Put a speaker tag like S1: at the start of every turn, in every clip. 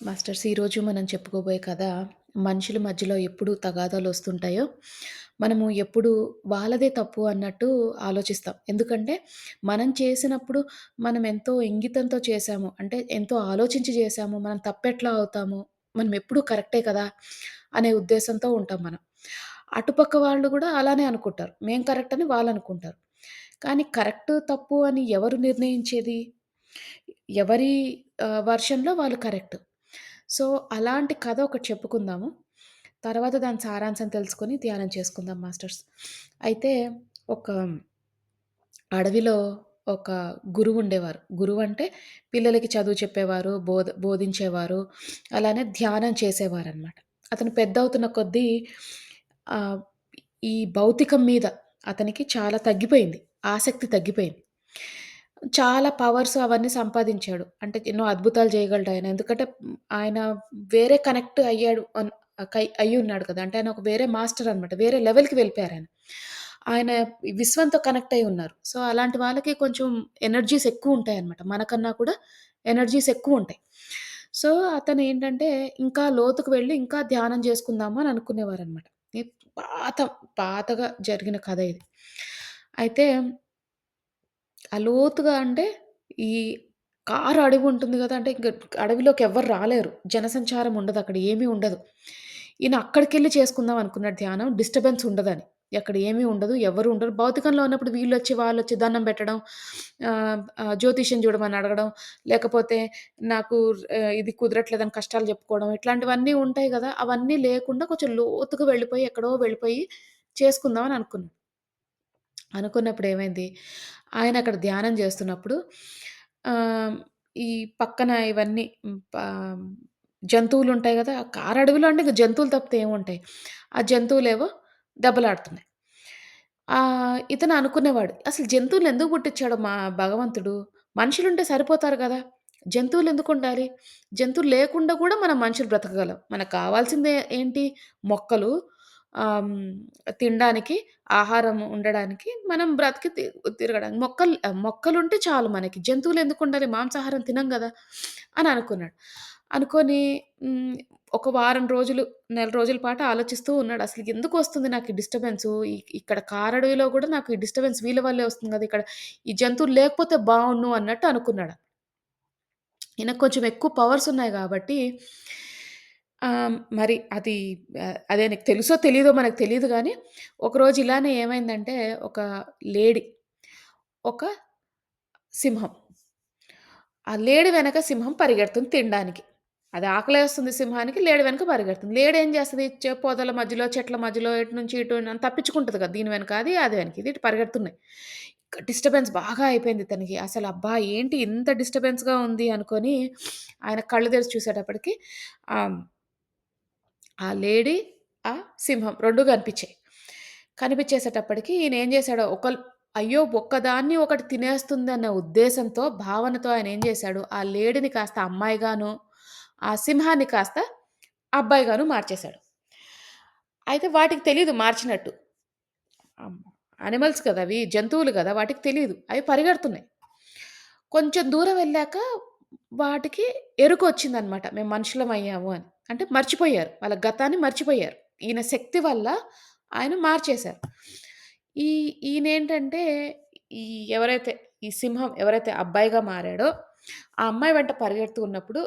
S1: Masters ఈరోజు మనం చెప్పుకోబోయే కథ మనుషుల మధ్యలో ఎప్పుడు తగాదాలు వస్తుంటాయో మనము ఎప్పుడు వాళ్ళదే తప్పు అన్నట్టు ఆలోచిస్తాం. ఎందుకంటే మనం చేసినప్పుడు మనం ఎంతో ఇంగితంతో చేశాము. అంటే ఎంతో ఆలోచించి చేశాము. మనం తప్పెట్లా అవుతాము? మనం ఎప్పుడూ కరెక్టే కదా! అనే ఉద్దేశంతో ఉంటాం మనం. అటుపక్క వాళ్ళు గూడా అలానే అనుకుంటారు. మేము కరెక్ట్ అని వాళ్ళనుకుంటారు. కానీ కరెక్ట్, తప్పు అని ఎవరు నిర్ణయించేది? ఎవరి వర్షన్‌లో వాళ్ళు కరెక్ట్. సో, అలాంటి కథ ఒకటి చెప్పుకుందాము. తర్వాత దాని సారాంశం తెలుసుకొని ధ్యానం చేసుకుందాం మాస్టర్స్. అయితే ఒక అడవిలో ఒక గురువుండేవారు. గురువంటే పిల్లలకి చదువు చెప్పేవారు, బోధించేవారు. అలానే ధ్యానం చేసేవారనమాట. అతను పెద్దవుతున్న కొద్దీ ఆహ్, ఈ భౌతికం మీద అతనికి చాలా తగ్గిపోయింది. ఆసక్తి తగ్గిపోయింది. చాలా పవర్స్ అవన్నీ సంపాదించాడు. అంటే ఎన్నో అద్భుతాలు చేయగలడాయన. ఎందుకంటే ఆయన వేరే కనెక్ట్ అయ్యాడు అయ్యున్నాడు కదా! అంటే ఆయన ఒక వేరే మాస్టర్ అనమాట. వేరే లెవెల్‌కి వెళ్ళిపోయారాయన. ఆయన విశ్వంతో కనెక్ట్ అయ్యి ఉన్నారు. సో, అలాంటి వాళ్ళకి కొంచెం ఎనర్జీస్ ఎక్కువుంటాయన్నమాట. మనకన్నా కూడా ఎనర్జీస్ ఎక్కువుంటాయి. సో, అతనేంటంటే ఇంకా లోతుకు వెళ్లి ఇంకా ధ్యానం చేసుకుందాము అని అనుకునేవారన్నమాట. ఈ పాత పాతగా జరిగిన కథ ఇది. అయితే ఆ లోతుగా అంటే ఈ అడవి ఉంటుంది గదా! అంటే ఇంక అడవిలోకి ఎవ్వరు రాలేరు. జనసంచారం ఉండదక్కడ. ఏమీ ఉండదు. ఈయన అక్కడికెళ్ళి చేసుకుందాం అనుకున్నాడు ధ్యానం. డిస్టర్బెన్స్ ఉండదని. అక్కడ ఏమీ ఉండదు. ఎవరు ఉండరు. భౌతికంలో ఉన్నప్పుడు వీళ్ళొచ్చి, వాళ్ళొచ్చి దండం పెట్టడం, జ్యోతిష్యం చూడమని అడగడం, లేకపోతే నాకు ఇది కుదరట్లేదని కష్టాలు చెప్పుకోవడం, ఇట్లాంటివన్నీ ఉంటాయి గదా! అవన్నీ లేకుండా కొంచెం లోతుగా వెళ్ళిపోయి, ఎక్కడో వెళ్ళిపోయి చేసుకుందాం అని అనుకున్నాడు. అనుకున్నప్పుడు ఏమైంది, ఆయన అక్కడ ధ్యానం చేస్తున్నప్పుడు ఆహ్, ఈ పక్కన ఇవన్నీ జంతువులుంటాయి గదా! కారడవిలో అంటే ఇంక జంతువులు తప్పితే ఏముంటాయి? ఆ జంతువులేవో దెబ్బలాడుతున్నాయి. ఇతను అనుకునేవాడు, అసలు జంతువులనెందుకు పుట్టించాడో భగవంతుడు? మనుషులుంటే సరిపోతారు గదా! జంతువులెందుకుండాలి? జంతువులు లేకుండా కూడా మనం మనుషులు బ్రతకగలం. మనకు కావాల్సింది ఏంటి? మొక్కలు, తినడానికి, ఆహారం ఉండడానికి, మనం బ్రతికి తిరగడానికి. మొక్కలుంటే చాలు మనకి. జంతువులెందుకుండాలి? మాంసాహారం తినం గదా! అని అనుకున్నాడు. అనుకోని హ్మ్. ఒక వారం రోజులు, నెల రోజుల పాటు ఆలోచిస్తూ ఉన్నాడు. అసలు ఎందుకొస్తుంది నాకు ఈ డిస్టర్బెన్సు? ఇక్కడ కారడవిలో గూడా నాకు ఈ డిస్టర్బెన్స్ వీళ్ళ వల్లే వస్తుంది గదా! ఇక్కడ ఈ జంతువులు లేకపోతే బావుండు అన్నట్టు అనుకున్నాడు. ఈయనకు కొంచెం ఎక్కువ పవర్స్ ఉన్నాయి గాబట్టి మరి అది ఆయనకు తెలుసో తెలీదో మనకు తెలీదు గానీ, ఒకరోజు ఇలానే ఏమైందంటే ఒక లేడీ, ఒక సింహం. ఆ లేడి వెనక సింహం పరిగెడుతుంది తినడానికి. అది ఆకలేస్తుంది సింహానికి. లేడి వెనక పరిగెడుతుంది. లేడేం చేస్తది? పొదల మధ్యలో, చెట్ల మధ్యలో ఇటు నుంచి ఇటు తప్పించుకుంటది కదా! దీని వెనక అది, అది వెనక ఇది ఇటు పరిగెడుతున్నాయి. డిస్టర్బెన్స్ బాగా అయిపోయింది తనకి. అసలు అబ్బా! ఏంటి ఇంత డిస్టర్బెన్స్‌గా ఉంది అనుకోని ఆయన కళ్ళు తెరిచి చూసేటప్పటికి ఆహ్, ఆ లేడీ, ఆ సింహం 2 కనిపించాయి. కనిపించేసేటప్పటికి ఈయనేం చేశాడో అయ్యో! ఒక్కదాన్ని ఒకటి తినేస్తుందన్న ఉద్దేశంతో, భావనతో ఆయనేం చేశాడు, ఆ లేడీని కాస్త అమ్మాయిగాను, ఆ సింహాన్ని కాస్త అబ్బాయిగాను మార్చేశాడు. అయితే వాటికి తెలీదు మార్చినట్టు. అమ్ యానిమల్స్ కదా! అవి జంతువులు గదా! వాటికి తెలీదు. అవి పరిగెడుతున్నాయి. కొంచెం దూరం వెళ్ళాక వాటికి ఎరుకొచ్చిందనమాట. మేము మనుషులమయ్యాము అని. అంటే మర్చిపోయారు. వాళ్ళ గతాన్ని మర్చిపోయారు. ఈయన శక్తి వల్ల ఆయన మార్చేశారు. ఈ ఈయనేంటంటే ఈ ఎవరైతే ఈ సింహం ఎవరైతే అబ్బాయిగా మారాడో, ఆ అమ్మాయి వెంట పరిగెడుతూ ఉన్నప్పుడు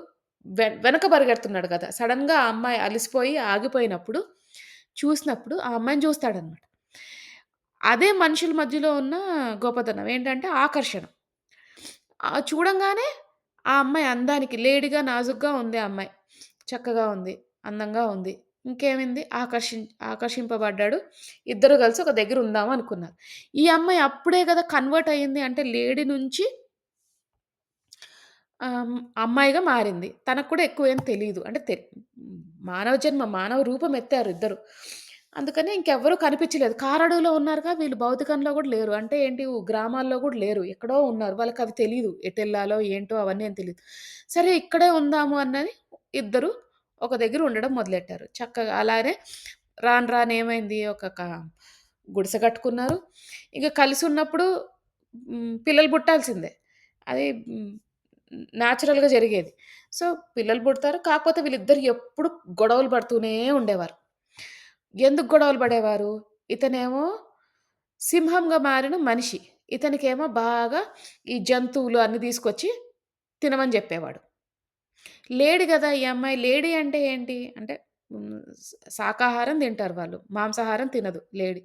S1: వెనక పరిగెడుతున్నాడు గదా! సడెన్‌గా ఆ అమ్మాయి అలిసిపోయి ఆగిపోయినప్పుడు చూసినప్పుడు ఆ అమ్మాయిని చూస్తాడనమాట. అదే మనుషుల మధ్యలో ఉన్న గొప్పతనం. ఏంటంటే ఆకర్షణ. చూడంగానే ఆ అమ్మాయి అందానికి లేడీగా, నాజూగ్గా ఉంది ఆ అమ్మాయి. చక్కగా ఉంది. అందంగా ఉంది. ఇంకేమైంది ఆకర్షింపబడ్డాడు. ఇద్దరు కలిసి ఒక దగ్గర ఉందాం అనుకున్నారు. ఈ అమ్మాయి అప్పుడే గదా కన్వర్ట్ అయింది. అంటే లేడీ నుంచి అమ్మాయిగా మారింది. తనకు కూడా ఎక్కువేం తెలీదు. అంటే మానవ జన్మ, మానవ రూపం ఎత్తారు ఇద్దరు. అందుకని ఇంకెవ్వరు కనిపించలేదు. కారడవిలో ఉన్నారుగా వీళ్ళు భౌతికంలో గూడా లేరు. అంటే ఏంటి గ్రామాల్లో గూడా లేరు. ఎక్కడో ఉన్నారు. వాళ్ళకవి తెలీదు. ఎటెళ్ళాలో ఏంటో అవన్నీ ఏం తెలీదు. సరే ఇక్కడే ఉందాము అన్నది ఇద్దరు ఒక దగ్గర ఉండడం మొదలెట్టారు. చక్కగా అలానే రాను రాను ఏమైంది ఒక గుడిసె కట్టుకున్నారు. ఇక కలిసున్నప్పుడు పిల్లలు పుట్టాల్సిందే. అది హ్మ్. నేచురల్‌గా జరిగేది. సో, పిల్లలు పుడతారు. కాకపోతే వీళ్ళిద్దరు ఎప్పుడు గొడవలు పడుతూనే ఉండేవారు. ఎందుకు గొడవలు పడేవారు? ఇతనేమో సింహంగా మారిన మనిషి. ఇతనికేమో బాగా ఈ జంతువులు అన్నీ తీసుకొచ్చి తినమని జెప్పేవాడు. లేడీ గదా! ఈ అమ్మాయి. లేడీ అంటే ఏంటి? అంటే హ్మ్. శాకాహారం తింటారు వాళ్ళు. మాంసాహారం తినదు లేడీ.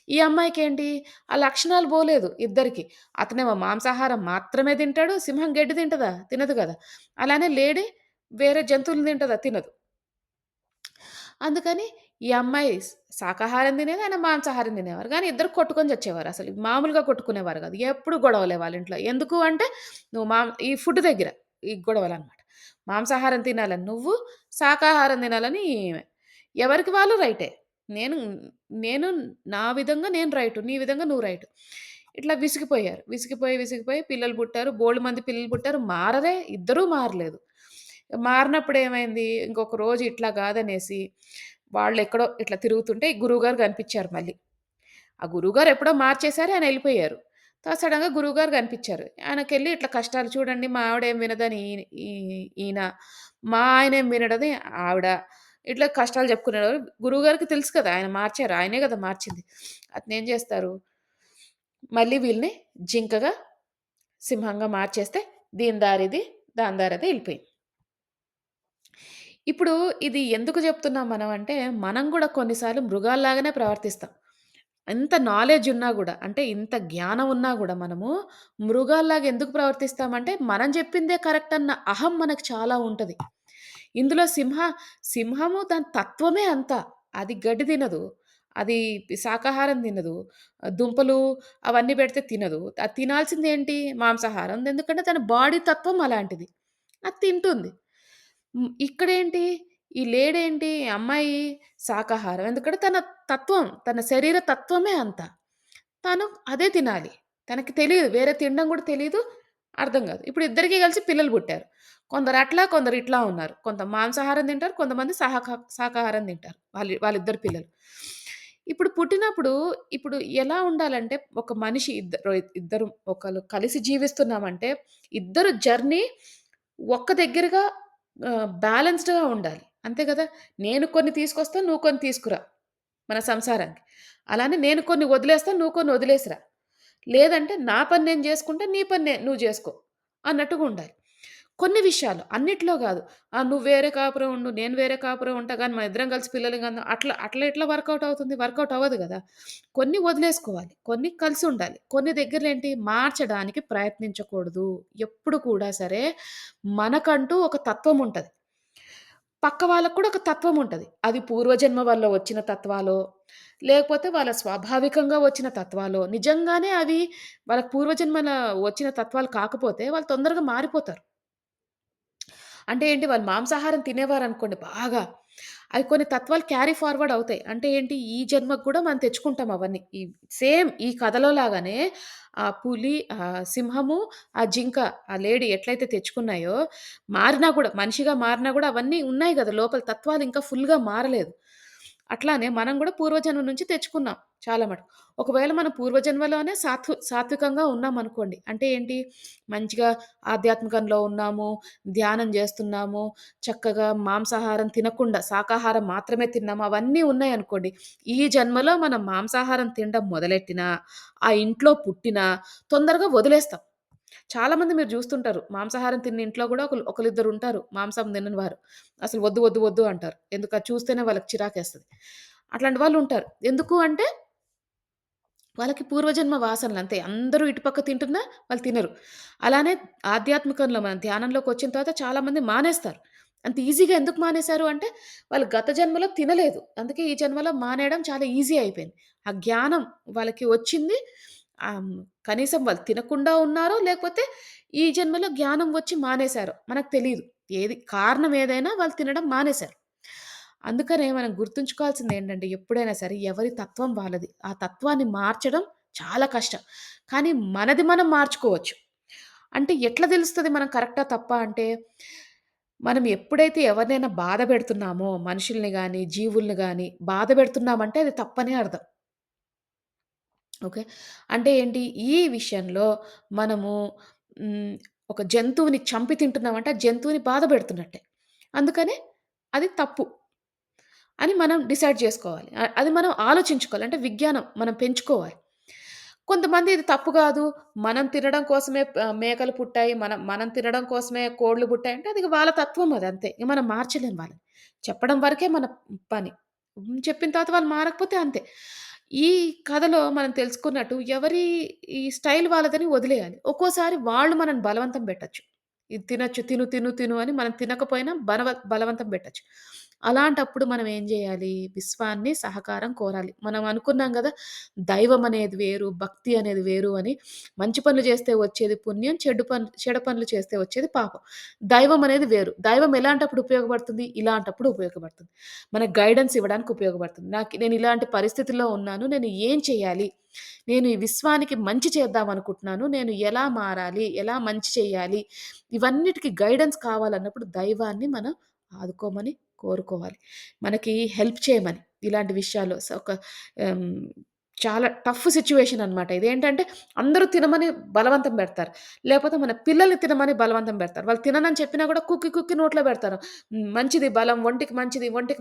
S1: ఈ అమ్మాయికేంటి? ఆ లక్షణాలు పోలేదు ఇద్దరికీ. అతనేమో మాంసాహారం మాత్రమే తింటాడు. సింహం గడ్డి తింటదా? తినదు గదా! అలానే లేడీ వేరే జంతువులను తింటదా? తినదు. అందుకని ఈ అమ్మాయి శాకాహారం తినేది, ఆయన మాంసాహారం తినేవారు. కానీ ఇద్దరు కొట్టుకొని చచ్చేవారు అసలు. మామూలుగా కొట్టుకునేవారు కాదు. ఎప్పుడు గొడవలే వాళ్ళ ఇంట్లో. ఎందుకు అంటే నువ్వు ఈ ఫుడ్ దగ్గర ఈ గొడవలనమాట. మాంసాహారం తినాలని నువ్వు, శాకాహారం తినాలని ఈమె. ఎవరికి వాళ్ళు రైటే. నేను నేను నా విధంగా నేను రైటు. నీ విధంగా నువ్వు రైటు. ఇట్లా విసిగిపోయారు. విసిగిపోయి పిల్లలు పుట్టారు. బోలెడు మంది పిల్లలు పుట్టారు. మారరే, ఇద్దరూ మారలేదు. మారినప్పుడు ఏమైంది, ఇంకొక రోజు ఇట్లా గాదనేసి వాళ్ళెక్కడో ఇట్లా తిరుగుతుంటే ఈ గురువుగారు కనిపిచ్చారు మళ్ళీ. ఆ గురువుగారు ఎప్పుడో మార్చేసారు. ఆయన ఎళ్ళిపోయారు. సడెన్‌గా గురువుగారు కనిపిచ్చారు. ఆయనకెళ్ళి ఇట్లా కష్టాలు చూడండి మా ఆవిడేం వినదని ఈ ఈయన, మా ఆయనేం వినడని ఆవిడ. ఇట్లా కష్టాలు చెప్పుకునేవారు. గురువుగారికి తెలుసు కదా! ఆయన మార్చారు. ఆయనే గదా మార్చింది. అతనేం జేస్తారు, మళ్ళీ వీళ్ళని జింకగా, సింహంగా మార్చేస్తే దీని దారిది, దాని దారది ఎళ్ళిపోయింది. ఇప్పుడు ఇది ఎందుకు జెప్తున్నాం మనం అంటే, మనం గూడా కొన్నిసార్లు మృగాల్లాగానే ప్రవర్తిస్తాం. ఎంత నాలెడ్జ్ ఉన్నా గూడా, అంటే ఇంత జ్ఞానం ఉన్నా గూడా మనము మృగాల్లాగా ఎందుకు ప్రవర్తిస్తామంటే, మనం జెప్పిందే కరెక్ట్ అన్న అహం మనకు చాలా ఉంటది. ఇందులో సింహము దాని తత్వమే అంత. అది గడ్డి తినదు. అది శాకాహారం తినదు. దుంపలు అవన్నీ పెడితే తినదు. అది తినాల్సిందేంటి? మాంసాహారం. ఎందుకంటే తన బాడీ తత్వం అలాంటిది. అది తింటుంది. ఇక్కడేంటి ఈ లేడేంటి, ఈ అమ్మాయి శాకాహారం. ఎందుకంటే తన తత్వం, తన శరీర తత్వమే అంత. తను అదే తినాలి. తనకి తెలీదు. వేరే తినడం గూడా తెలీదు. అర్థం గాదు. ఇప్పుడు ఇద్దరికీ కలిసి పిల్లలు పుట్టారు. కొందరు అట్లా, కొందరు ఇట్లా ఉన్నారు. కొంత మాంసాహారం తింటారు. కొంతమంది శాకాహారం తింటారు. వాళ్ళిద్దరు పిల్లలు. ఇప్పుడు పుట్టినప్పుడు ఇప్పుడు ఎలా ఉండాలంటే ఒక మనిషి ఇద్దరు ఒకళ్ళు కలిసి జీవిస్తున్నామంటే ఇద్దరు జర్నీ ఒక్క దగ్గరగా బ్యాలెన్స్‌డ్‌గా ఉండాలి. అంతే గదా! నేను కొన్ని తీసుకొస్తా, నువ్వు కొన్ని తీసుకురా మన సంసారానికి. అలానే నేను కొన్ని వదిలేస్తా, నువ్వు కొన్ని వదిలేసిరా. లేదంటే నా పని నేను జేసుకుంటా, నీ పని నువ్వు జేసుకో అన్నట్టుగా ఉండాలి. కొన్ని విషయాలు అన్నిట్లో గాదు. నువ్వు వేరే కాపురం ఉండు, నేను వేరే కాపురం ఉంటా గానీ మనిద్దరం కలిసి పిల్లల్ని కందాం అట్లా అట్లా ఎట్లా వర్కౌట్ అవుతుంది? వర్కౌట్ అవ్వదు గదా! కొన్ని వదిలేసుకోవాలి. కొన్ని కలిసుండాలి. కొన్ని దగ్గరలేంటి మార్చడానికి ప్రయత్నించకూడదు. ఎప్పుడు కూడా సరే మనకంటూ ఒక తత్వం ఉంటది. పక్క వాళ్ళకి కూడా ఒక తత్వం ఉంటది. అది పూర్వజన్మ వల్ల వచ్చిన తత్వాలో, లేకపోతే వాళ్ళ స్వాభావికంగా వచ్చిన తత్వాలో, నిజంగానే అవి వాళ్ళ పూర్వజన్మల వచ్చిన తత్వాలు కాకపోతే వాళ్ళు తొందరగా మారిపోతారు. అంటే ఏంటి వాళ్ళు మాంసాహారం తినేవారనుకోండి బాగా, అవి కొన్ని తత్వాలు క్యారీ ఫార్వర్డ్ అవుతాయి. అంటే ఏంటి ఈ జన్మకు కూడా మనం తెచ్చుకుంటాం అవన్నీ. సేమ్ ఈ కథలో లాగానే ఆ పులి, సింహము, ఆ జింక, ఆ లేడీ ఎట్లయితే తెచ్చుకున్నాయో, మారినా కూడా మనిషిగా మారినా కూడా అవన్నీ ఉన్నాయి గదా! లోపల తత్వాలు ఇంకా ఫుల్‌గా మారలేదు. అట్లానే మనం గూడా పూర్వజన్మ నుంచి తెచ్చుకున్నాం చాలా మటుకు. ఒకవేళ మనం పూర్వజన్మలోనే సాత్వికంగా ఉన్నామనుకోండి. అంటే ఏంటి మంచిగా ఆధ్యాత్మికంలో ఉన్నాము, ధ్యానం జేస్తున్నాము, చక్కగా మాంసాహారం తినకుండా శాకాహారం మాత్రమే తిన్నాము. అవన్నీ ఉన్నాయనుకోండి. ఈ జన్మలో మనం మాంసాహారం తినడం మొదలెట్టినా, ఆ ఇంట్లో పుట్టినా తొందరగా వదిలేస్తాం. చాలామంది మీరు జూస్తుంటారు. మాంసాహారం తిన్న ఇంట్లో గూడా ఒకళ్ళిద్దరుంటారు మాంసం తినని వారు. అసలు వద్దు, వద్దు, వద్దు అంటారు. ఎందుకు అది చూస్తేనే వాళ్ళకి చిరాకేస్తది. అట్లాంటి వాళ్ళుంటారు. ఎందుకు అంటే వాళ్ళకి పూర్వజన్మ వాసనలంతే. అందరూ ఇటుపక్క తింటున్నా వాళ్ళు తినరు. అలానే ఆధ్యాత్మికంలో మనం ధ్యానంలోకొచ్చిన తర్వాత చాలామంది మానేస్తారు. అంత ఈజీగా ఎందుకు మానేశారు అంటే, వాళ్ళు గత జన్మలో తినలేదు. అందుకే ఈ జన్మలో మానేయడం చాలా ఈజీ అయిపోయింది. ఆ జ్ఞానం వాళ్ళకి వచ్చింది. ఆహ్, కనీసం వాళ్ళు తినకుండా ఉన్నారో, లేకపోతే ఈ జన్మలో జ్ఞానం వచ్చి మానేశారో మనకు తెలీదు. కారణం ఏదైనా వాళ్ళు తినడం మానేశారు. అందుకనే మనం గుర్తుంచుకోవాల్సిందేంటంటే ఎప్పుడైనా సరే ఎవరి తత్వం వాళ్ళది. ఆ తత్వాన్ని మార్చడం చాలా కష్టం. కానీ మనది మనం మార్చుకోవచ్చు. అంటే ఎట్లా తెలుస్తది మనం కరెక్టా? తప్పా? అంటే మనం ఎప్పుడైతే ఎవరినైనా బాధ పెడుతున్నామో మనుషుల్ని గాని, జీవుల్ని గాని బాధ పెడుతున్నామంటే అది తప్పనే అర్థం. ఓకే. అంటే ఏంటి? ఈ విషయంలో మనము హ్మ్. ఒక జంతువుని చంపి తింటున్నామంటే, ఆ జంతువుని బాధ పెడుతున్నట్టే. అందుకనే అది తప్పు అని మనం డిసైడ్ జేసుకోవాలి. అది మనం ఆలోచించుకోవాలి. అంటే విజ్ఞానం మనం పెంచుకోవాలి. కొంతమంది ఇది తప్పు గాదు. మనం తినడం కోసమే మేకలు పుట్టాయి. మనం మనం తినడం కోసమే కోడ్లు పుట్టాయి అంటే అది వాళ్ళ తత్వం అది అంతే. ఇక మనం మార్చలేం వాళ్ళని. చెప్పడం వరకే మన పని. చెప్పిన తర్వాత వాళ్ళు మారకపోతే అంతే. ఈ కథలో మనం తెలుసుకున్నట్టు ఎవరి ఈ స్టైల్ వాళ్ళదని వదిలేయాలి. ఒక్కోసారి వాళ్ళు మనల్ని బలవంతం పెట్టొచ్చు. ఇది తినొచ్చు. తిను, తిను, తిను అని మనం తినకపోయినా బలవంతం పెట్టొచ్చు. అలాంటప్పుడు మనం ఏం జేయాలి? విశ్వాన్ని సహకారం కోరాలి. మనం అనుకున్నాం గదా! దైవం అనేది వేరు, భక్తి అనేది వేరు అని. మంచి పనులు చేస్తే వచ్చేది పుణ్యం, చెడు పనులు చేస్తే వచ్చేది పాపం. దైవం అనేది వేరు. దైవం ఎలాంటప్పుడు ఉపయోగపడుతుంది? ఇలాంటప్పుడు ఉపయోగపడుతుంది. మనకు గైడెన్స్ ఇవ్వడానికి ఉపయోగపడుతుంది. నేను ఇలాంటి పరిస్థితుల్లో ఉన్నాను. నేను ఏం చేయాలి? నేను ఈ విశ్వానికి మంచి చేద్దామనుకుంటున్నాను. నేను ఎలా మారాలి? ఎలా మంచి చేయాలి? ఇవన్నిటికి గైడెన్స్ కావాలన్నప్పుడు దైవాన్ని మనం ఆదుకోమని కోరుకోవాలి. మనకి హెల్ప్ చేయమని ఇలాంటి విషయాల్లో ఒక ఆహ్, చాలా టఫ్ సిట్యుయేషన్ అనమాట. ఇదేంటంటే అందరూ తినమని బలవంతం పెడతారు. లేపోతే మన పిల్లల్ని తినమని బలవంతం పెడతారు. వాళ్ళు తిననని చెప్పినా కూడా కుక్కి కుక్కి నోట్లో పెడతారు. మంచిది బలం, ఒంటికి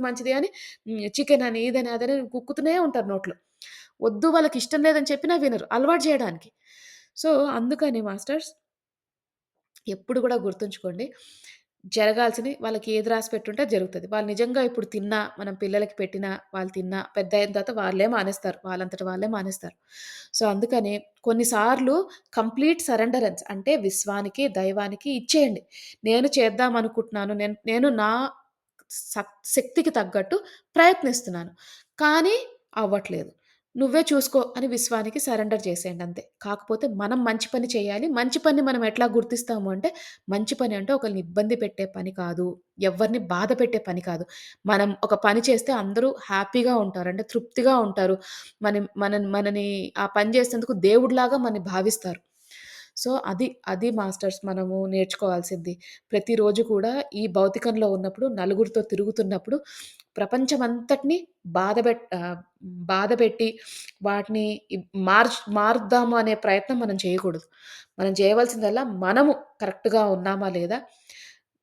S1: మంచిది అని చికెన్ అని, ఇదని, అదని కుక్కుతూనే ఉంటారు నోట్లో. వద్దు వాళ్ళకిష్టం లేదని చెప్పినా వినరు. అలవాటు చేయడానికి. సో, అందుకని మాస్టర్స్ ఎప్పుడు గూడా గుర్తుంచుకోండి. జరగాల్సినయి వాళ్ళకి ఏది రాసి పెట్టుంటే అది జరుగుతది. వాళ్ళు నిజంగా ఇప్పుడు తిన్నా, మనం పిల్లలకి పెట్టినా, వాళ్ళు తిన్నా, పెద్దయిన తర్వాత వాళ్ళే మానేస్తారు. వాళ్ళంతట వాళ్ళే మానేస్తారు. సో, అందుకని కొన్ని సార్లు కంప్లీట్ సరెండరెన్స్ అంటే విశ్వానికి, దైవానికి ఇచ్చేయండి. నేను చేద్దామనుకుంటున్నాను. నేను నేను నా శక్తికి తగ్గట్టు ప్రయత్నిస్తున్నాను. కానీ అవ్వట్లేదు. నువ్వే చూసుకో అని విశ్వానికి సరెండర్ చేసేయండి అంతే. కాకపోతే మనం మంచి పని చేయాలి. మంచి పనిని మనం ఎట్లా గుర్తిస్తాము అంటే, మంచి పని అంటే ఒకళ్ళని ఇబ్బంది పెట్టే పని కాదు. ఎవ్వరిని బాధ పెట్టే పని కాదు. మనం ఒక పని చేస్తే అందరూ హ్యాపీగా ఉంటారు. అంటే తృప్తిగా ఉంటారు. మనని ఆ పని చేసేందుకు దేవుడిలాగా మనని భావిస్తారు. సో, అది మాస్టర్స్ మనము నేర్చుకోవాల్సింది. ప్రతిరోజు కూడా ఈ భౌతికంలో ఉన్నప్పుడు, నలుగురితో తిరుగుతున్నప్పుడు ప్రపంచమంతటిని బాధపెట్టి వాటిని మారుద్దాము అనే ప్రయత్నం మనం చేయకూడదు. మనం చేయవలసిందల్లా మనము కరెక్ట్‌గా ఉన్నామా లేదా?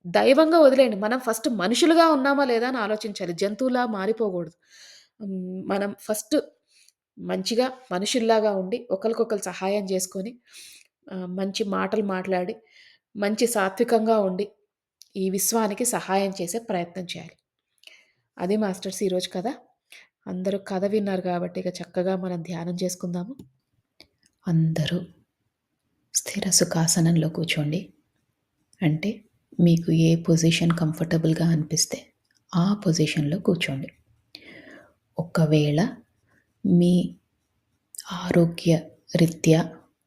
S1: దైవంగా వదిలేయండి. మనం ఫస్ట్ మనుషులుగా ఉన్నామా లేదా అని ఆలోచించాలి. జంతువులా మారిపోకూడదు. మనం ఫస్ట్ మంచిగా మనుషుల్లాగా ఉండి ఒకళ్ళకొకళ్ళు సహాయం చేసుకొని మంచి మాటలు మాట్లాడి, మంచి సాత్వికంగా ఉండి, ఈ విశ్వానికి సహాయం చేసే ప్రయత్నం చేయాలి. అది మాస్టర్స్ ఈరోజు కథ. అందరూ కథ విన్నారు కాబట్టి ఇక చక్కగా మనం ధ్యానం చేసుకుందాము. అందరూ స్థిర సుఖాసనంలో కూర్చోండి. అంటే మీకు ఏ పొజిషన్ కంఫర్టబుల్‌గా అనిపిస్తే ఆ పొజిషన్‌లో కూర్చోండి. ఒకవేళ మీ ఆరోగ్య రీత్యా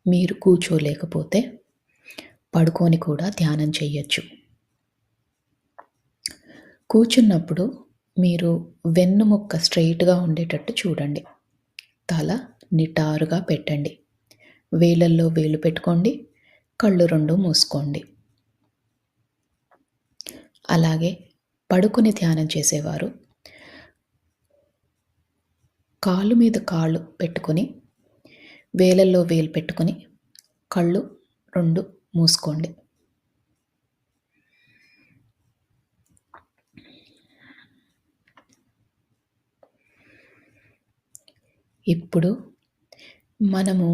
S1: మీరు కూర్చోలేకపోతే పడుకొని కూడా ధ్యానం చెయ్యొచ్చు. కూర్చున్నప్పుడు మీరు వెన్నుముక్క స్ట్రెయిట్‌గా ఉండేటట్టు చూడండి. తల నిటారుగా పెట్టండి. వేలల్లో వేలు పెట్టుకోండి. కళ్ళు 2 మూసుకోండి. అలాగే పడుకొని ధ్యానం చేసేవారు కాళ్ళు మీద కాళ్ళు పెట్టుకొని, వేలల్లో వేలు పెట్టుకొని, కళ్ళు 2 మూసుకోండి. ఇప్పుడు మనము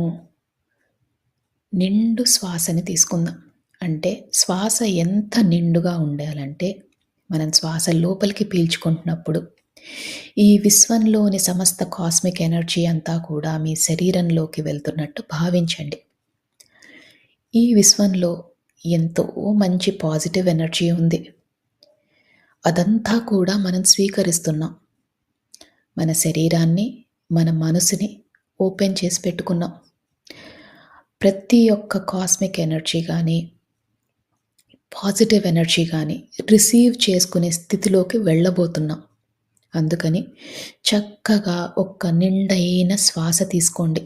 S1: నిండు శ్వాసని తీసుకుందాం. అంటే శ్వాస ఎంత నిండుగా ఉండాలంటే, మనం శ్వాస లోపలికి పీల్చుకుంటున్నప్పుడు, ఈ విశ్వంలోని సమస్త కాస్మిక్ ఎనర్జీ అంతా కూడా మీ శరీరంలోకి వెళ్తున్నట్టు భావించండి. ఈ విశ్వంలో ఎంతో మంచి పాజిటివ్ ఎనర్జీ ఉంది. అదంతా కూడా మనం స్వీకరిస్తున్నాం. మన శరీరాన్ని, మన మనసుని ఓపెన్ చేసి పెట్టుకున్నాం. ప్రతి ఒక్క కాస్మిక్ ఎనర్జీ గానీ, పాజిటివ్ ఎనర్జీ గానీ రిసీవ్ చేసుకునే స్థితిలోకి వెళ్ళబోతున్నాం. అందుకని చక్కగా ఒక్క నిండైన శ్వాస తీసుకోండి.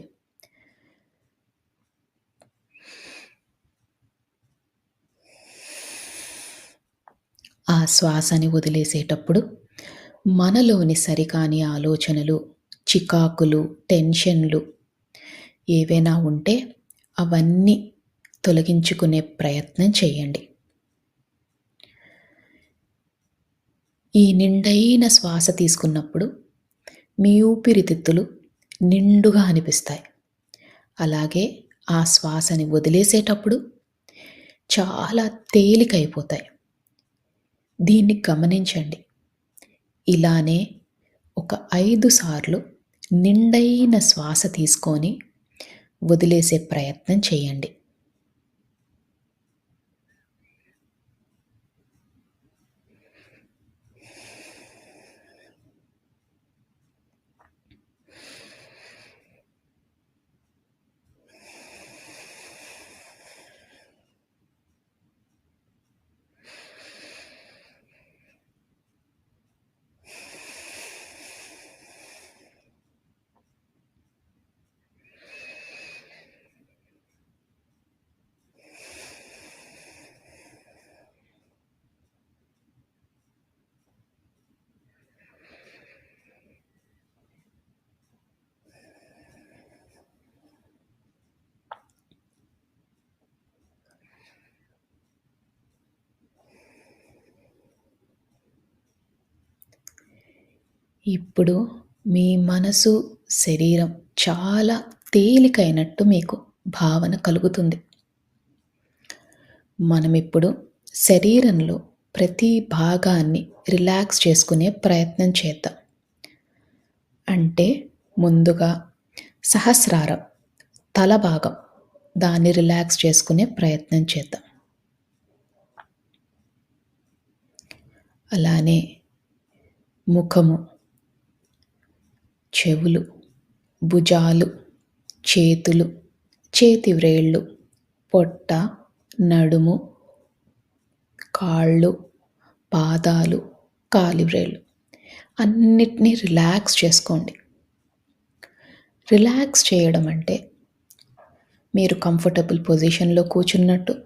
S1: ఆ శ్వాసని వదిలేసేటప్పుడు మనలోని సరికాని ఆలోచనలు, చికాకులు, టెన్షన్‌లు ఏవైనా ఉంటే అవన్నీ తొలగించుకునే ప్రయత్నం చేయండి. ఈ నిండైన శ్వాస తీసుకున్నప్పుడు మీ ఊపిరితిత్తులు నిండుగా అనిపిస్తాయి. అలాగే ఆ శ్వాసని వదిలేసేటప్పుడు చాలా తేలికైపోతాయి. దీన్ని గమనించండి. ఇలానే ఒక 5 సార్లు నిండైన శ్వాస తీసుకొని వదిలేసే ప్రయత్నం చేయండి. ఇప్పుడు మీ మనసు, శరీరం చాలా తేలికైనట్టు మీకు భావన కలుగుతుంది. మనమిప్పుడు శరీరంలో ప్రతి భాగాన్ని రిలాక్స్ చేసుకునే ప్రయత్నం చేద్దాం. అంటే ముందుగా సహస్రారం, తల భాగం, దాన్ని రిలాక్స్ చేసుకునే ప్రయత్నం చేద్దాం. అలానే ముఖము, చెవులు, భుజాలు, చేతులు, చేతి వ్రేళ్ళు, పొట్ట, నడుము, కాళ్ళు, పాదాలు, కాలివ్రేళ్ళు అన్నిటినీ రిలాక్స్ చేసుకోండి. రిలాక్స్ చేయడం అంటే మీరు కంఫర్టబుల్ పొజిషన్లో కూర్చున్నట్టు,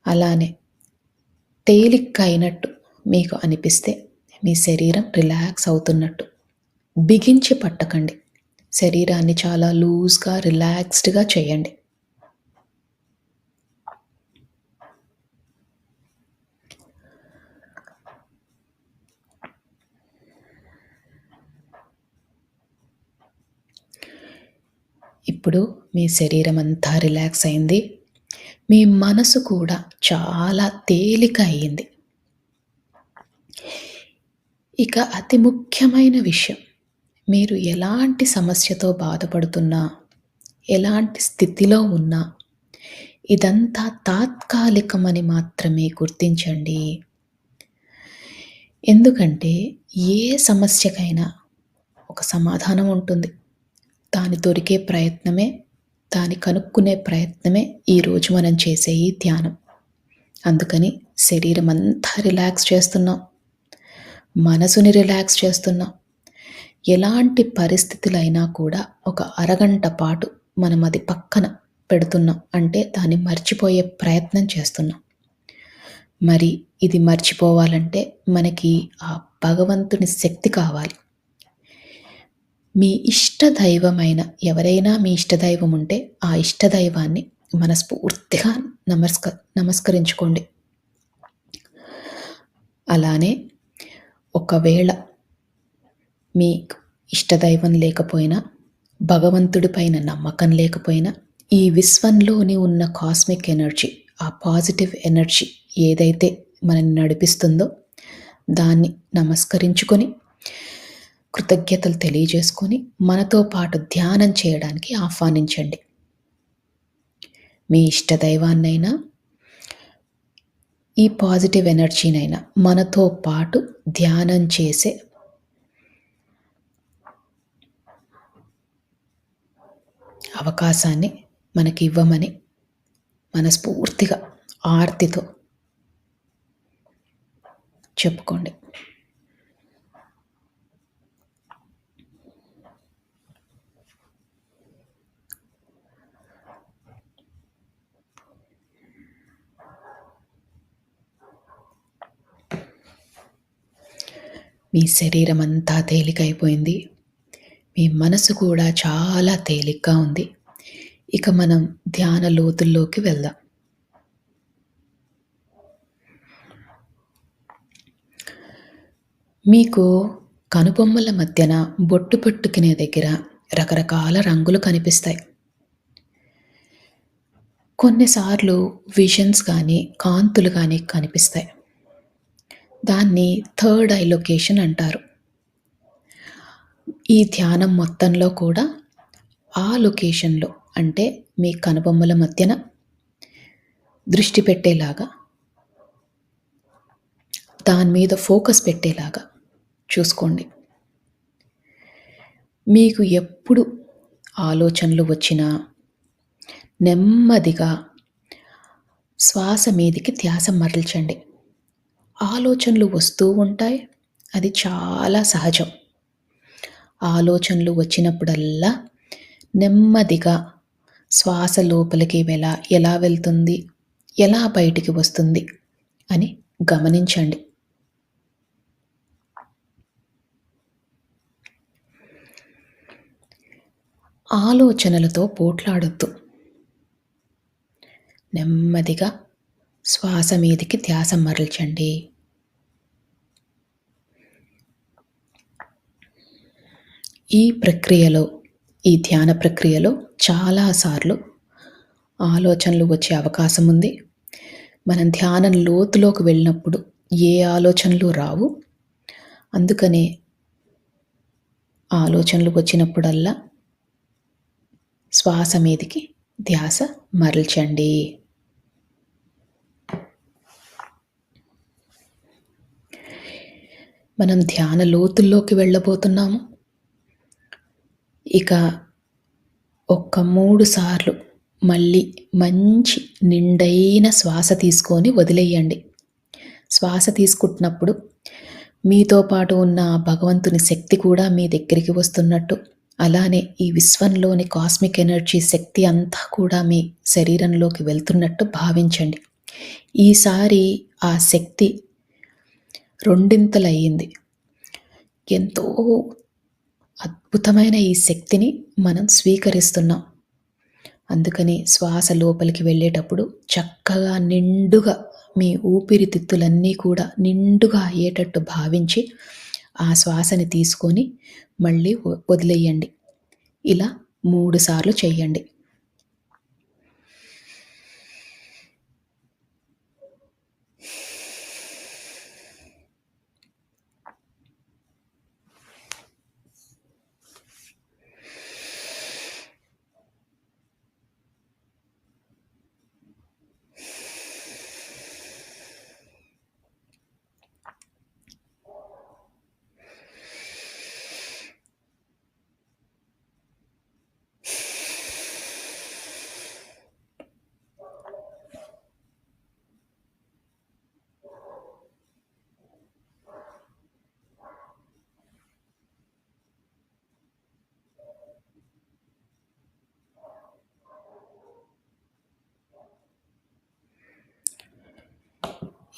S1: అలానే తేలిగ్గా అయినట్టు మీకు అనిపిస్తే మీ శరీరం రిలాక్స్ అవుతున్నట్టు. బిగించి పట్టకండి. శరీరాన్ని చాలా లూజ్గా, రిలాక్స్డ్గా చేయండి. ఇప్పుడు మీ శరీరం అంతా రిలాక్స్ అయింది. మీ మనసు కూడా చాలా తేలిక అయ్యింది. ఇక అతి ముఖ్యమైన విషయం, మీరు ఎలాంటి సమస్యతో బాధపడుతున్నా, ఎలాంటి స్థితిలో ఉన్నా, ఇదంతా తాత్కాలికమని మాత్రమే గుర్తించండి. ఎందుకంటే ఏ సమస్యకైనా ఒక సమాధానం ఉంటుంది. దాని దొరికే ప్రయత్నమే, దాన్ని కనుక్కునే ప్రయత్నమే ఈరోజు మనం చేసే ఈ ధ్యానం. అందుకని శరీరం అంతా రిలాక్స్ చేస్తున్నాం, మనసుని రిలాక్స్ చేస్తున్నాం. ఎలాంటి పరిస్థితులైనా కూడా ఒక అరగంట పాటు మనం అది పక్కన పెడుతున్నాం అంటే దాన్ని మర్చిపోయే ప్రయత్నం చేస్తున్నాం. మరి ఇది మర్చిపోవాలంటే మనకి ఆ భగవంతుని శక్తి కావాలి. మీ ఇష్టదైవమైన ఎవరైనా మీ ఇష్టదైవం ఉంటే ఆ ఇష్టదైవాన్ని మనస్ఫూర్తిగా నమస్కరించుకోండి. అలానే ఒకవేళ మీకు ఇష్టదైవం లేకపోయినా, భగవంతుడి పైన నమ్మకం లేకపోయినా, ఈ విశ్వంలోని ఉన్న కాస్మిక్ ఎనర్జీ, ఆ పాజిటివ్ ఎనర్జీ ఏదైతే మనల్ని నడిపిస్తుందో దాన్ని నమస్కరించుకొని, కృతజ్ఞతలు తెలియజేసుకొని మనతో పాటు ధ్యానం చేయడానికి ఆహ్వానించండి. మీ ఇష్టదైవాన్నైనా, ఈ పాజిటివ్ ఎనర్జీనైనా మనతో పాటు ధ్యానం చేసే అవకాశాన్ని మనకి ఇవ్వమని మనస్ఫూర్తిగా ఆర్తితో చెప్పుకోండి. మీ శరీరం అంతా తేలికైపోయింది. మీ మనసు కూడా చాలా తేలిగ్గా ఉంది. ఇక మనం ధ్యాన లోతుల్లోకి వెళ్దాం. మీకు కనుబొమ్మల మధ్యన బొట్టు పెట్టుకునే దగ్గర రకరకాల రంగులు కనిపిస్తాయి. కొన్నిసార్లు విజన్స్ గానీ, కాంతులు గానీ కనిపిస్తాయి. దాన్ని థర్డ్ ఐ లొకేషన్ అంటారు. ఈ ధ్యానం మొత్తంలో కూడా ఆ లొకేషన్‌లో అంటే మీ కనుబొమ్మల మధ్యన దృష్టి పెట్టేలాగా, దాని మీద ఫోకస్ పెట్టేలాగా చూసుకోండి. మీకు ఎప్పుడు ఆలోచనలు వచ్చినా నెమ్మదిగా శ్వాస మీదికి ధ్యాస మరల్చండి. ఆలోచనలు వస్తూ ఉంటాయి. అది చాలా సహజం. ఆలోచనలు వచ్చినప్పుడల్లా నెమ్మదిగా శ్వాస లోపలికి ఎలా వెళ్తుంది, ఎలా బయటికి వస్తుంది అని గమనించండి. ఆలోచనలతో పోట్లాడొద్దు. నెమ్మదిగా శ్వాస మీదికి ధ్యాస మరల్చండి. ఈ ధ్యాన ప్రక్రియలో చాలాసార్లు ఆలోచనలు వచ్చే అవకాశం ఉంది. మనం ధ్యానం లోతులోకి వెళ్ళినప్పుడు ఏ ఆలోచనలు రావు. అందుకనే ఆలోచనలు వచ్చినప్పుడల్లా శ్వాస మీదికి ధ్యాస మరల్చండి. మనం ధ్యాన లోతుల్లోకి వెళ్ళబోతున్నాము. ఇక ఒక్క 3 సార్లు మళ్ళీ మంచి నిండైన శ్వాస తీసుకొని వదిలేయండి. శ్వాస తీసుకుంటున్నప్పుడు మీతో పాటు ఉన్న భగవంతుని శక్తి కూడా మీ దగ్గరికి వస్తున్నట్టు, అలానే ఈ విశ్వంలోని కాస్మిక్ ఎనర్జీ శక్తి అంతా కూడా మీ శరీరంలోకి వెళ్తున్నట్టు భావించండి. ఈసారి ఆ శక్తి రెండింతలయ్యింది. ఎంతో అద్భుతమైన ఈ శక్తిని మనం స్వీకరిస్తున్నాం. అందుకని శ్వాస లోపలికి వెళ్ళేటప్పుడు చక్కగా నిండుగా మీ ఊపిరితిత్తులన్నీ కూడా నిండుగా అయ్యేటట్టు భావించి ఆ శ్వాసని తీసుకొని మళ్ళీ వదిలేయండి. ఇలా 3 సార్లు చెయ్యండి.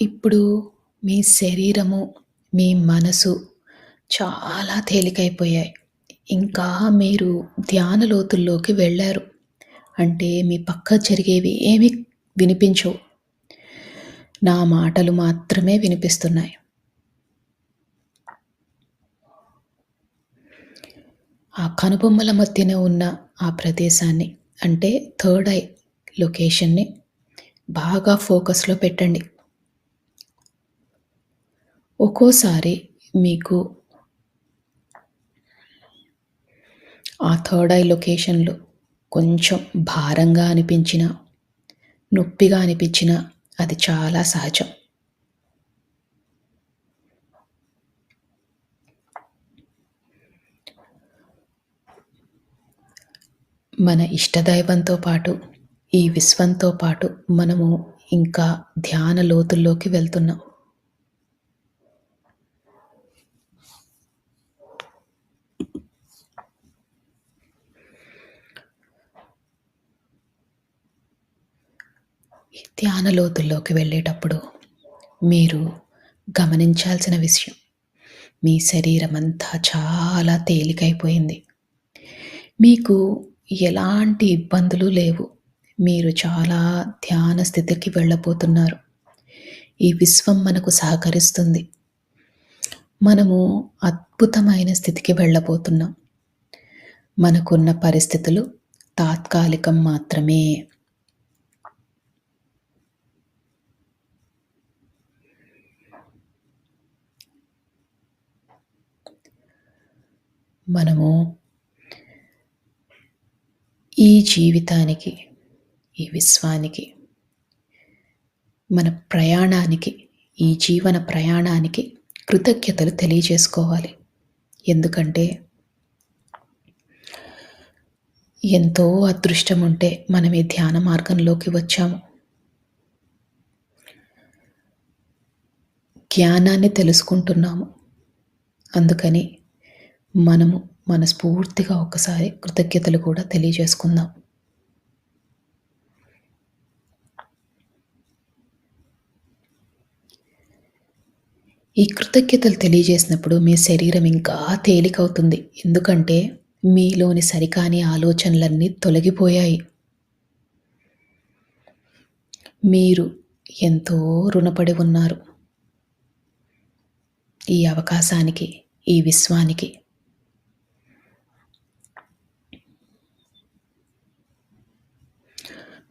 S1: ఇప్పుడు మీ శరీరము, మీ మనసు చాలా తేలికైపోయాయి. ఇంకా మీరు ధ్యాన లోతుల్లోకి వెళ్ళారు. అంటే మీ పక్క జరిగేవి ఏమీ వినిపించవు. నా మాటలు మాత్రమే వినిపిస్తున్నాయి. ఆ కనుబొమ్మల మధ్యన ఉన్న ఆ ప్రదేశాన్ని అంటే థర్డ్ ఐ లొకేషన్‌ని బాగా ఫోకస్‌లో పెట్టండి. ఒక్కోసారి మీకు ఆ థర్డ్ ఐ లొకేషన్‌లో కొంచెం భారంగా అనిపించినా, నొప్పిగా అనిపించినా అది చాలా సహజం. మన ఇష్టదైవంతో పాటు, ఈ విశ్వంతో పాటు మనము ఇంకా ధ్యాన లోతుల్లోకి వెళ్తున్నాం. ఈ ధ్యాన లోతుల్లోకి వెళ్ళేటప్పుడు మీరు గమనించాల్సిన విషయం, మీ శరీరమంతా చాలా తేలికైపోయింది. మీకు ఎలాంటి ఇబ్బందులు లేవు. మీరు చాలా ధ్యాన స్థితికి వెళ్ళబోతున్నారు. ఈ విశ్వం మనకు సహకరిస్తుంది. మనము అద్భుతమైన స్థితికి వెళ్ళబోతున్నాం. మనకున్న పరిస్థితులు తాత్కాలికం మాత్రమే. మనము ఈ జీవితానికి, ఈ విశ్వానికి, మన ప్రయాణానికి, ఈ జీవన ప్రయాణానికి కృతజ్ఞతలు తెలియజేసుకోవాలి. ఎందుకంటే ఎంతో అదృష్టం ఉంటే మనం ఈ ధ్యాన మార్గంలోకి వచ్చాము. జ్ఞానాన్ని తెలుసుకుంటున్నాము. అందుకని మనము మనస్ఫూర్తిగా ఒకసారి కృతజ్ఞతలు కూడా తెలియజేసుకుందాం. ఈ కృతజ్ఞతలు తెలియజేసినప్పుడు మీ శరీరం ఇంకా తేలికవుతుంది. ఎందుకంటే మీలోని సరికాని ఆలోచనలన్నీ తొలగిపోయాయి. మీరు ఎంతో రుణపడి ఉన్నారు ఈ అవకాశానికి, ఈ విశ్వానికి.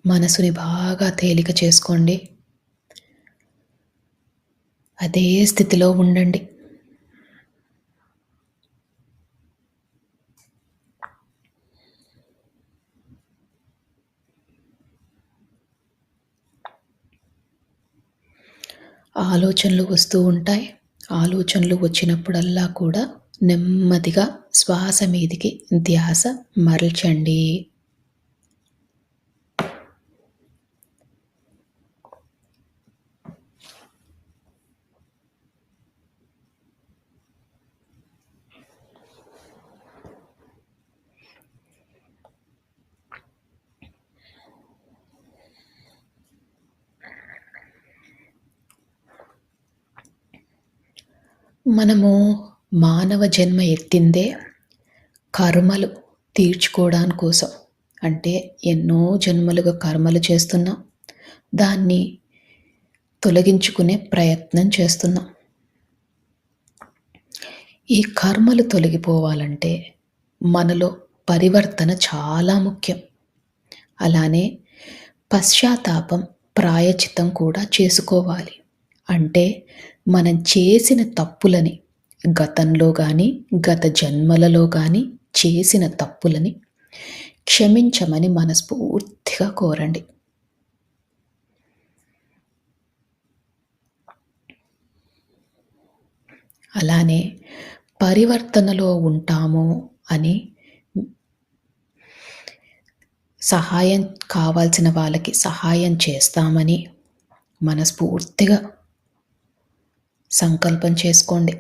S1: మనసుని బాగా తేలిక చేసుకోండి. అదే స్థితిలో ఉండండి. ఆలోచనలు వస్తూ ఉంటాయి. ఆలోచనలు వచ్చినప్పుడల్లా కూడా నెమ్మదిగా శ్వాస మీదికి ధ్యాస మరల్చండి. మనము మానవ జన్మ ఎత్తిందే కర్మలు తీర్చుకోవడాని కోసం. అంటే ఎన్నో జన్మలుగా కర్మలు చేస్తున్నాం. దాన్ని తొలగించుకునే ప్రయత్నం చేస్తున్నాం. ఈ కర్మలు తొలగిపోవాలంటే మనలో పరివర్తన చాలా ముఖ్యం. అలానే పశ్చాత్తాపం, ప్రాయశ్చిత్తం కూడా చేసుకోవాలి. అంటే మనం చేసిన తప్పులని గతంలో గానీ, గత జన్మలలో గానీ చేసిన తప్పులని క్షమించమని మనస్ఫూర్తిగా కోరండి. అలానే పరివర్తనలో ఉంటాము అని సహాయం కావాల్సిన వాళ్ళకి సహాయం చేస్తామని మనస్ఫూర్తిగా సంకల్పం చేసుకోండి.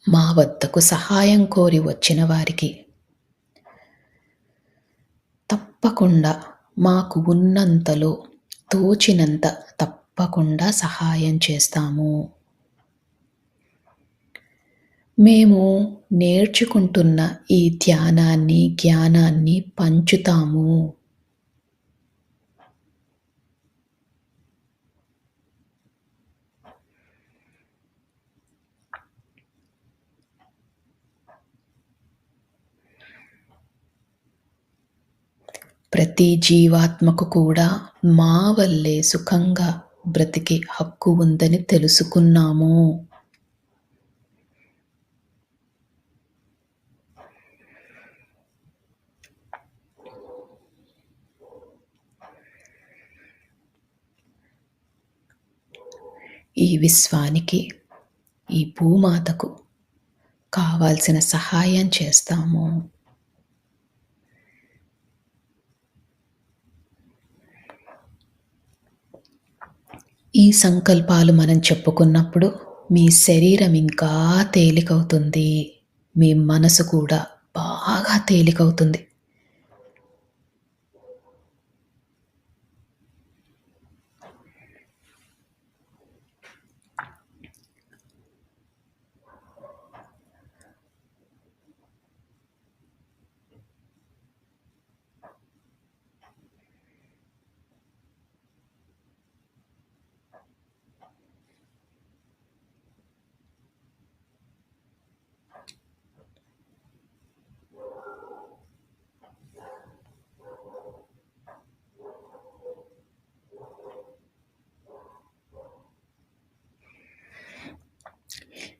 S1: మా వద్దకు సహాయం కోరి వచ్చిన వారికి తప్పకుండా మాకు ఉన్నంతలో తోచినంత తప్పకుండా సహాయం చేస్తాము. మేము నేర్చుకుంటున్న ఈ ధ్యానాన్ని, జ్ఞానాన్ని పంచుతాము. ప్రతి జీవాత్మకు కూడా మా వల్లే సుఖంగా బ్రతికే హక్కు ఉందని తెలుసుకున్నాము. ఈ విశ్వానికి, ఈ భూమాతకు కావాల్సిన సహాయం చేస్తాము. ఈ సంకల్పాలు మనం చెప్పుకున్నప్పుడు మీ శరీరం ఇంకా తేలికవుతుంది. మీ మనసు కూడా బాగా తేలికవుతుంది.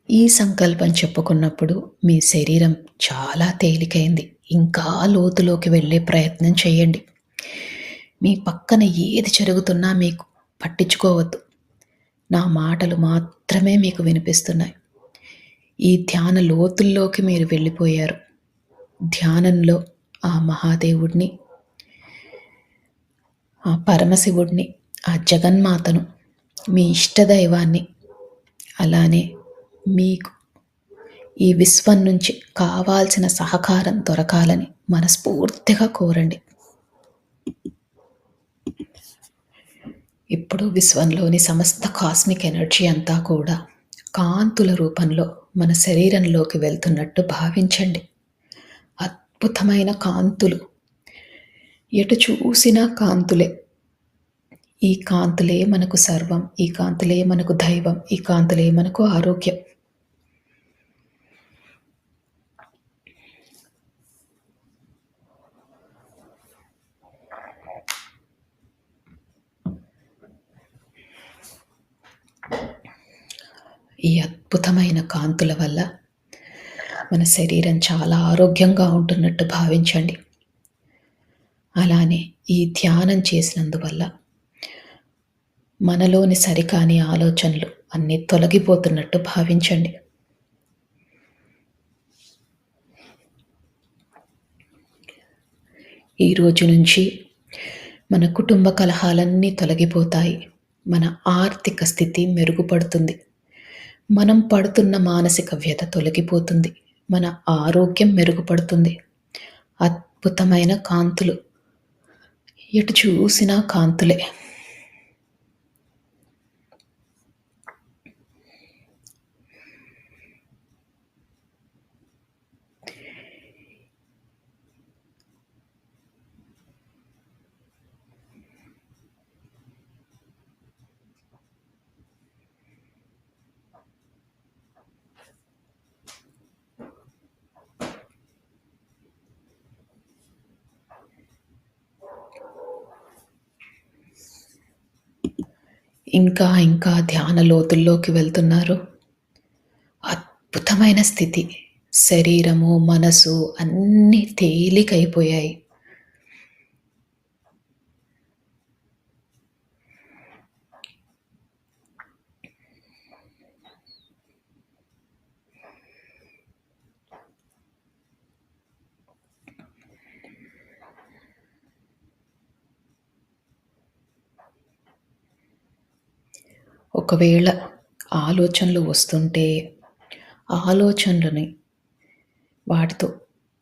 S1: ఈ సంకల్పం చెప్పుకున్నప్పుడు మీ శరీరం చాలా తేలికైంది. ఇంకా లోతులోకి వెళ్ళే ప్రయత్నం చేయండి. మీ పక్కన ఏది జరుగుతున్నా మీకు పట్టించుకోవద్దు. నా మాటలు మాత్రమే మీకు వినిపిస్తున్నాయి. ఈ ధ్యాన లోతుల్లోకి మీరు వెళ్ళిపోయారు. ధ్యానంలో ఆ మహాదేవుడిని, ఆ పరమశివుడిని, ఆ జగన్మాతను, మీ ఇష్టదైవాన్ని, అలానే మీకు ఈ విశ్వం నుంచి కావాల్సిన సహకారం దొరకాలని మనస్ఫూర్తిగా కోరండి. ఇప్పుడు విశ్వంలోని సమస్త కాస్మిక్ ఎనర్జీ అంతా కూడా కాంతుల రూపంలో మన శరీరంలోకి వెళ్తున్నట్టు భావించండి. అద్భుతమైన కాంతులు, ఎటు చూసినా కాంతులే. ఈ కాంతులే మనకు సర్వం, ఈ కాంతులే మనకు దైవం, ఈ కాంతులే మనకు ఆరోగ్యం. ఈ అద్భుతమైన కాంతుల వల్ల మన శరీరం చాలా ఆరోగ్యంగా ఉంటున్నట్టు భావించండి. అలానే ఈ ధ్యానం చేసినందువల్ల మనలోని సరికాని ఆలోచనలు అన్నీ తొలగిపోతున్నట్టు భావించండి. ఈ రోజు నుంచి మన కుటుంబ కలహాలన్నీ తొలగిపోతాయి. మన ఆర్థిక స్థితి మెరుగుపడుతుంది. మనం పడుతున్న మానసిక వ్యధ తొలగిపోతుంది. మన ఆరోగ్యం మెరుగుపడుతుంది. అద్భుతమైన కాంతులు, ఎటు చూసినా కాంతులే. ఇంకా ఇంకా ధ్యాన లోతుల్లోకి వెళ్తున్నారు. అద్భుతమైన స్థితి. శరీరము, మనసు అన్నీ తేలికైపోయాయి. ఒకవేళ ఆలోచనలు వస్తుంటే ఆలోచనలని వాటితో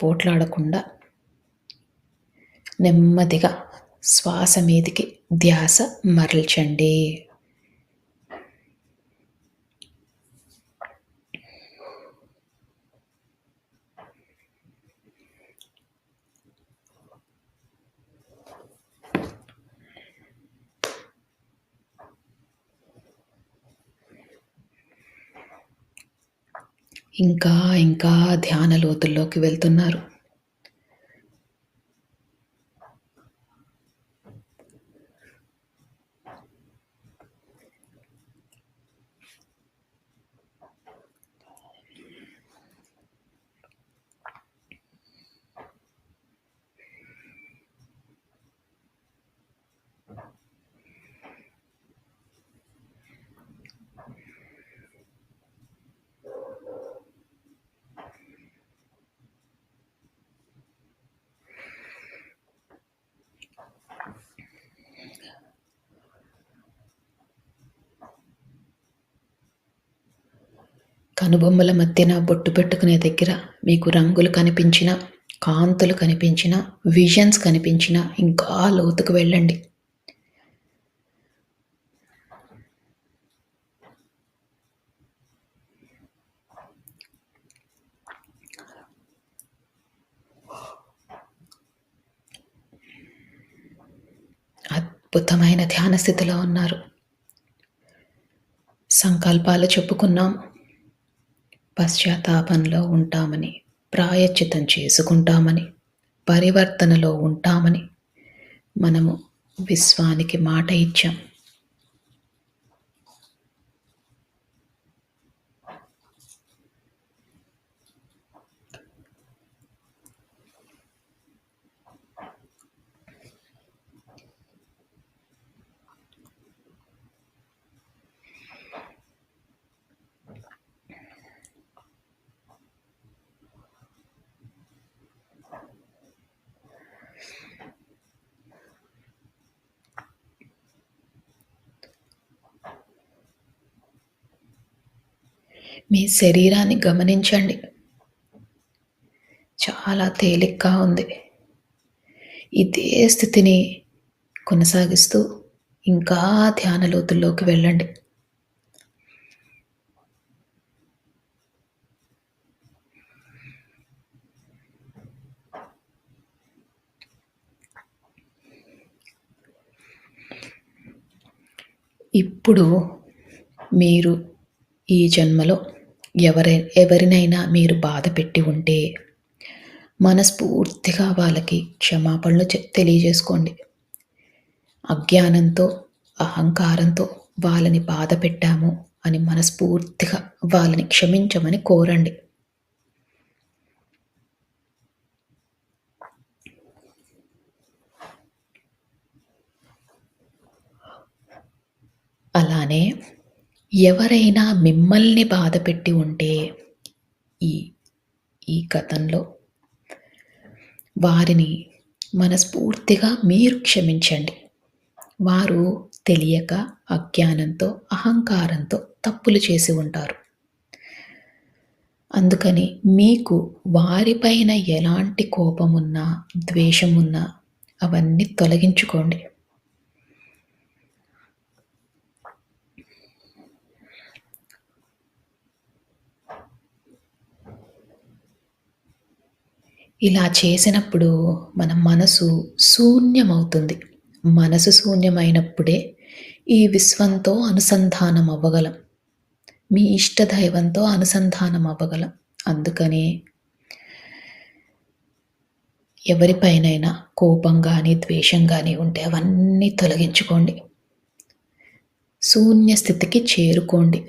S1: పోట్లాడకుండా నెమ్మదిగా శ్వాస మీదికి ధ్యాస మరల్చండి. ఇంకా ఇంకా ధ్యాన లోతుల్లోకి వెళ్తున్నారు. కనుబొమ్మల మధ్యన బొట్టు పెట్టుకునే దగ్గర మీకు రంగులు కనిపించిన, కాంతులు కనిపించిన, విజన్స్ కనిపించిన ఇంకా లోతుకు వెళ్ళండి. అద్భుతమైన ధ్యాన స్థితిలో ఉన్నారు. సంకల్పాలు చెప్పుకున్నాం. పశ్చాత్తాపంలో ఉంటామని, ప్రాయశ్చిత్తం చేసుకుంటామని, పరివర్తనలో ఉంటామని మనము విశ్వానికి మాట ఇచ్చాం. మీ శరీరాన్ని గమనించండి. చాలా తేలికగా ఉంది. ఇదే స్థితిని కొనసాగిస్తూ ఇంకా ధ్యాన లోతుల్లోకి వెళ్ళండి. ఇప్పుడు మీరు ఈ జన్మలో ఎవరినైనా మీరు బాధపెట్టి ఉంటే మనస్ఫూర్తిగా వాళ్ళకి క్షమాపణలు తెలియజేసుకోండి. అజ్ఞానంతో, అహంకారంతో వాళ్ళని బాధపెట్టాము అని మనస్ఫూర్తిగా వాళ్ళని క్షమించమని కోరండి. అలానే ఎవరైనా మిమ్మల్ని బాధపెట్టి ఉంటే ఈ ఈ గతంలో వారిని మనస్ఫూర్తిగా మీరు క్షమించండి. వారు తెలియక, అజ్ఞానంతో, అహంకారంతో తప్పులు చేసి ఉంటారు. అందుకని మీకు వారిపైన ఎలాంటి కోపమున్నా, ద్వేషమున్నా అవన్నీ తొలగించుకోండి. ఇలా చేసినప్పుడు మన మనసు శూన్యమవుతుంది. మనసు శూన్యమైనప్పుడే ఈ విశ్వంతో అనుసంధానం అవ్వగలం. మీ ఇష్టదైవంతో అనుసంధానం అవ్వగలం. అందుకని ఎవరిపైనైనా కోపం గాని, ద్వేషం గాని ఉంటే అవన్నీ తొలగించుకోండి. శూన్య స్థితికి చేరుకోండి.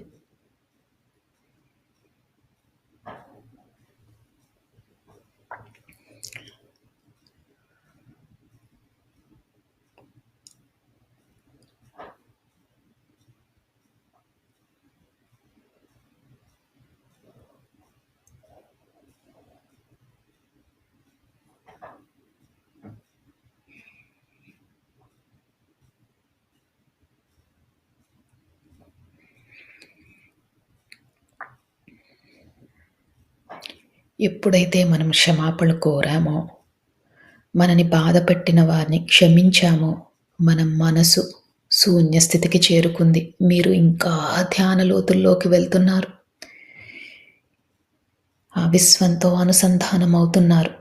S1: ఎప్పుడైతే మనం క్షమాపణ కోరామో, మనని బాధపెట్టిన వారిని క్షమించామో, మన మనసు శూన్య స్థితికి చేరుకుంది. మీరు ఇంకా ధ్యాన లోతుల్లోకి వెళ్తున్నారు. ఆ విశ్వంతో అనుసంధానం అవుతున్నారు.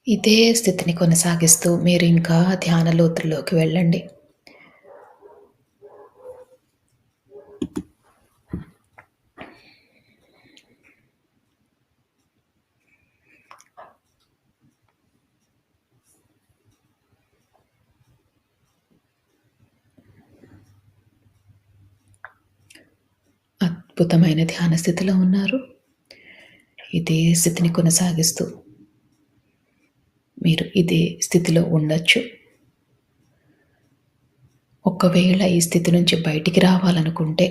S1: ఇదే స్థితిని కొనసాగిస్తూ మీరు ఇంకా ధ్యాన లోతుల్లోకి వెళ్ళండి. అద్భుతమైన ధ్యాన స్థితిలో ఉన్నారు. ఇదే స్థితిని కొనసాగిస్తూ మీరు ఇదే స్థితిలో ఉండొచ్చు. ఒకవేళ ఈ స్థితి నుంచి బయటికి రావాలనుకుంటే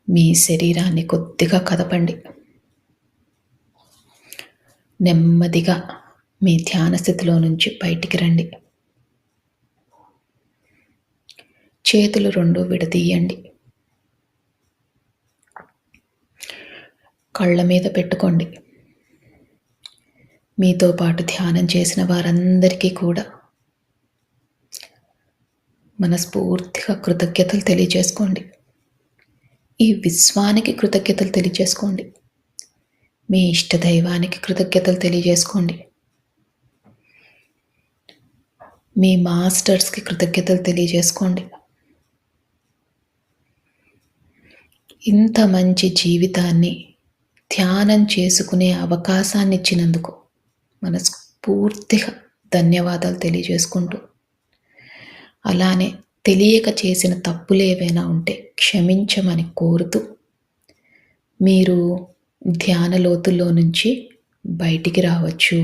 S1: మీ శరీరాన్ని కొద్దిగా కదపండి. నెమ్మదిగా మీ ధ్యాన స్థితిలో నుంచి బయటికి రండి. చేతులు 2 విడదీయండి. కళ్ళ మీద పెట్టుకోండి. మీతో పాటు ధ్యానం చేసిన వారందరికీ కూడా మనస్ఫూర్తిగా కృతజ్ఞతలు తెలియజేసుకోండి. ఈ విశ్వానికి కృతజ్ఞతలు తెలియజేసుకోండి. మీ ఇష్టదైవానికి కృతజ్ఞతలు తెలియజేసుకోండి. మీ మాస్టర్స్‌కి కృతజ్ఞతలు తెలియజేసుకోండి. ఇంత మంచి జీవితాన్ని ధ్యానం చేసుకునే అవకాశాన్ని ఇచ్చినందుకు మనస్ఫూర్తిగా ధన్యవాదాలు తెలియజేసుకుంటూ అలానే తెలియక చేసిన తప్పులేవైనా ఉంటే క్షమించమని కోరుతూ, మీరు ధ్యాన లోతుల్లో నుంచి బయటికి రావచ్చు.